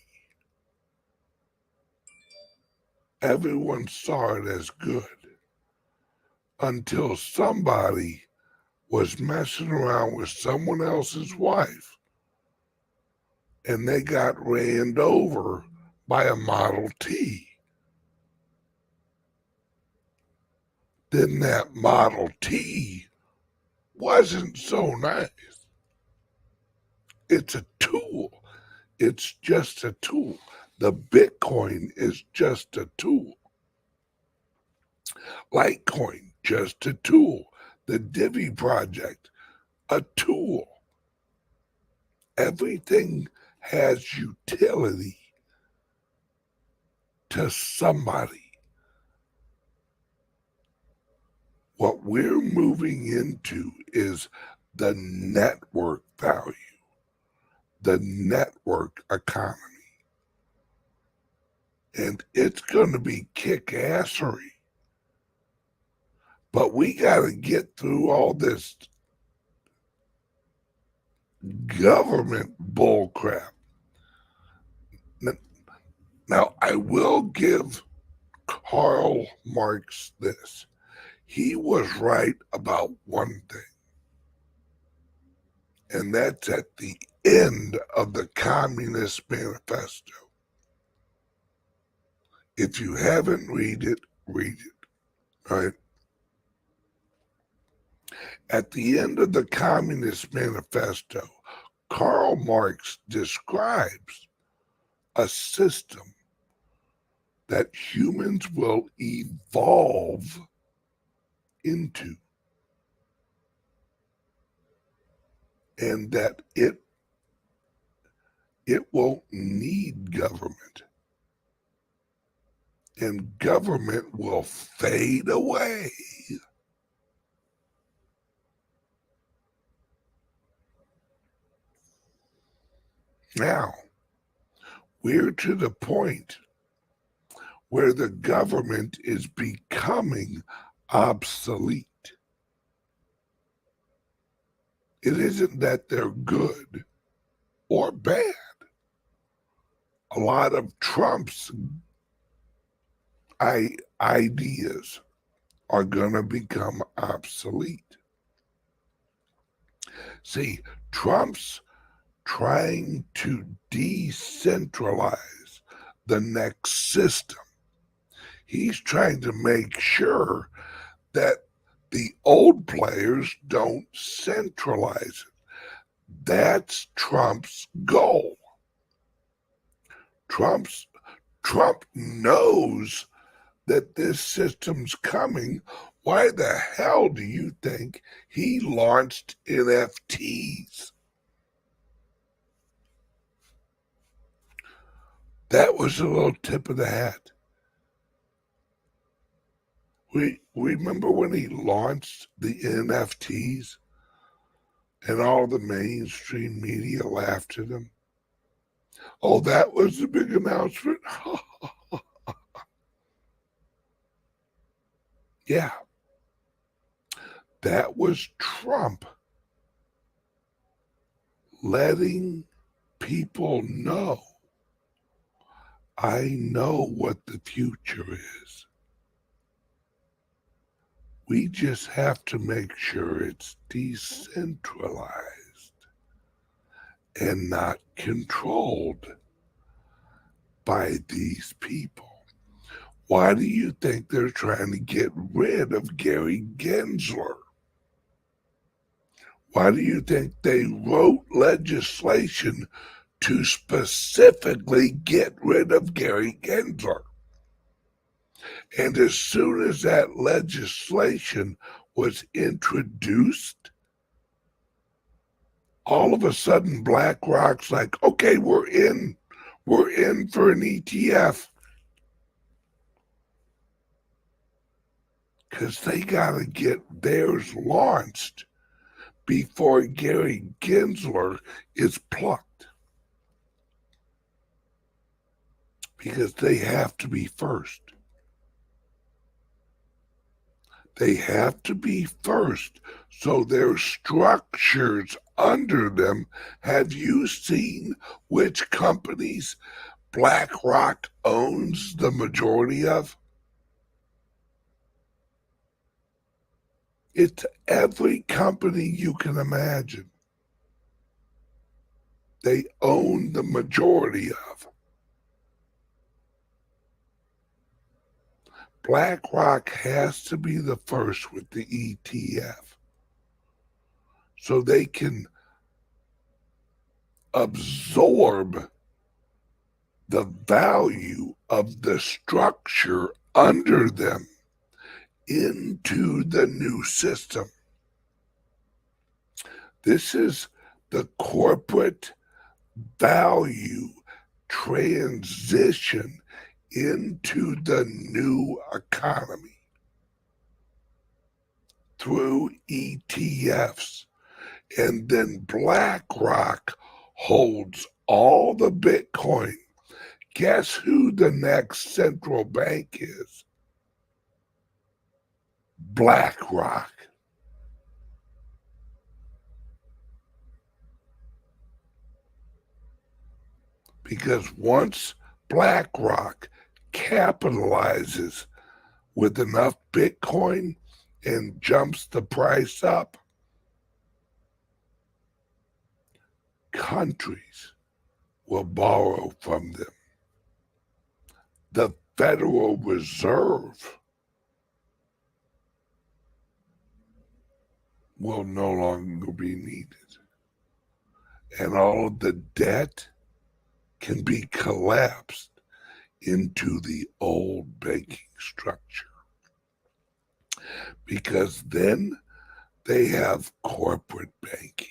everyone saw it as good until somebody was messing around with someone else's wife and they got ran over by a Model T. Then that Model T wasn't so nice. It's a tool. It's just a tool. The Bitcoin is just a tool. Litecoin, just a tool. The Divi project, a tool. Everything has utility to somebody. What we're moving into is the network value, the network economy. And it's going to be kick-assery. But we got to get through all this government bullcrap. Now, I will give Karl Marx this. He was right about one thing, and that's at the end of the Communist Manifesto. If you haven't read it, right? At the end of the Communist Manifesto, Karl Marx describes a system that humans will evolve into, and that it won't need government, and government will fade away. Now, we're to the point where the government is becoming obsolete. It isn't that they're good or bad. A lot of Trump's ideas are going to become obsolete. See, Trump's trying to decentralize the next system. He's trying to make sure that the old players don't centralize it. That's Trump's goal. Trump knows that this system's coming. Why the hell do you think he launched NFTs? That was a little tip of the hat. We remember when he launched the NFTs and all the mainstream media laughed at him? Oh, that was the big announcement. Yeah, that was Trump letting people know, I know what the future is. We just have to make sure it's decentralized and not controlled by these people. Why do you think they're trying to get rid of Gary Gensler? Why do you think they wrote legislation to specifically get rid of Gary Gensler? And as soon as that legislation was introduced, all of a sudden BlackRock's like, okay, we're in for an ETF. Because they got to get theirs launched before Gary Gensler is plucked. because they have to be first. They have to be first. So there's structures under them. Have you seen which companies BlackRock owns the majority of? It's every company you can imagine. They own the majority of. BlackRock has to be the first with the ETF so they can absorb the value of the structure under them into the new system. This is the corporate value transition into the new economy through ETFs. And then BlackRock holds all the Bitcoin. Guess who the next central bank is? BlackRock. Because once BlackRock capitalizes with enough Bitcoin and jumps the price up, countries will borrow from them. The Federal Reserve will no longer be needed. And all of the debt can be collapsed into the old banking structure. Because then they have corporate banking.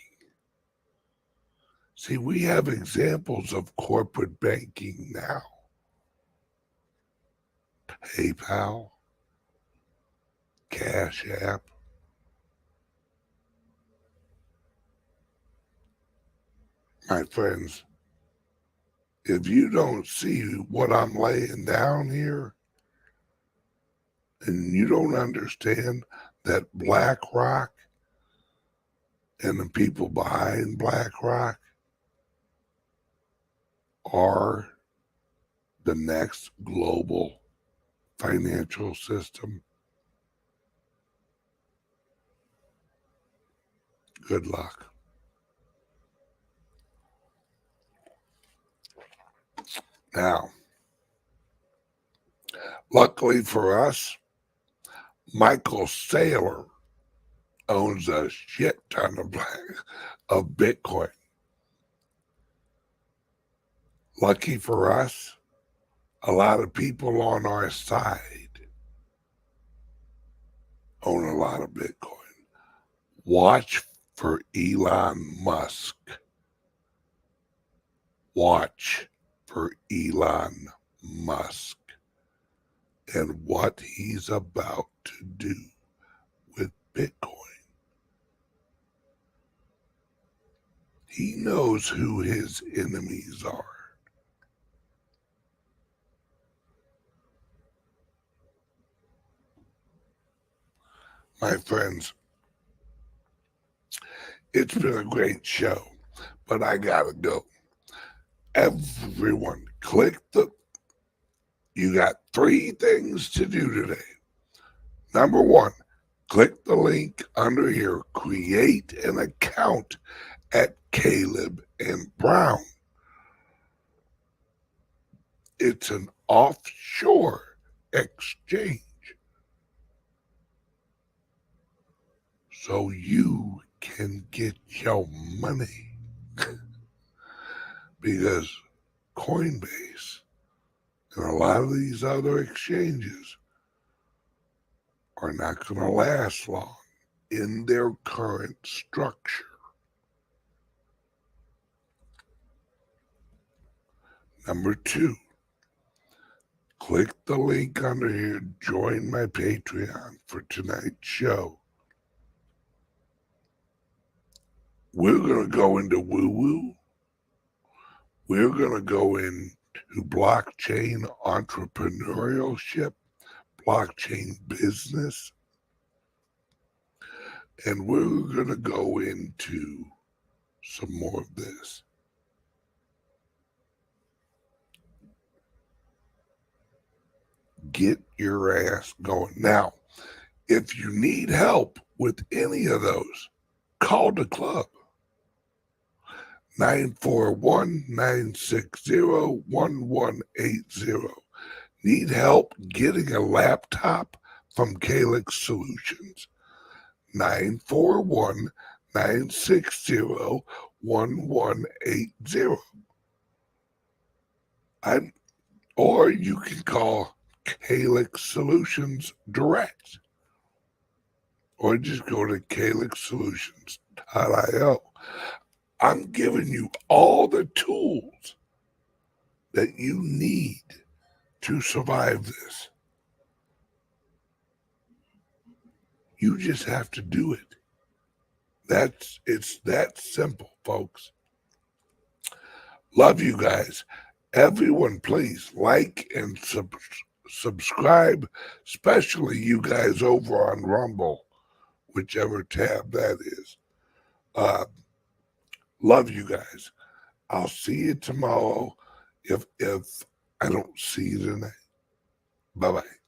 See, we have examples of corporate banking now. PayPal, Cash App. My friends, if you don't see what I'm laying down here, and you don't understand that BlackRock and the people behind BlackRock are the next global financial system, good luck. Now, luckily for us, Michael Saylor owns a shit ton of Bitcoin. Lucky for us, a lot of people on our side own a lot of Bitcoin. Watch for Elon Musk. Watch for Elon Musk and what he's about to do with Bitcoin. He knows who his enemies are. My friends, it's been a great show, but I gotta go. Everyone, you got 3 things to do today. Number 1, click the link under here, create an account at Caleb and Brown. It's an offshore exchange. So you can get your money. Because Coinbase and a lot of these other exchanges are not going to last long in their current structure. Number 2, click the link under here, join my Patreon for tonight's show. We're going to go into woo-woo. We're going to go in to blockchain entrepreneurship, blockchain business, and we're going to go into some more of this. Get your ass going. Now, if you need help with any of those, call the club. 941-960-1180. Need help getting a laptop from CALIX Solutions? 941-960-1180. Or you can call CALIX Solutions direct. Or just go to calixsolutions.io. I'm giving you all the tools that you need to survive this. You just have to do it. It's that simple, folks. Love you guys. Everyone, please like and subscribe, especially you guys over on Rumble, whichever tab that is. Love you guys. I'll see you tomorrow if I don't see you tonight. Bye-bye.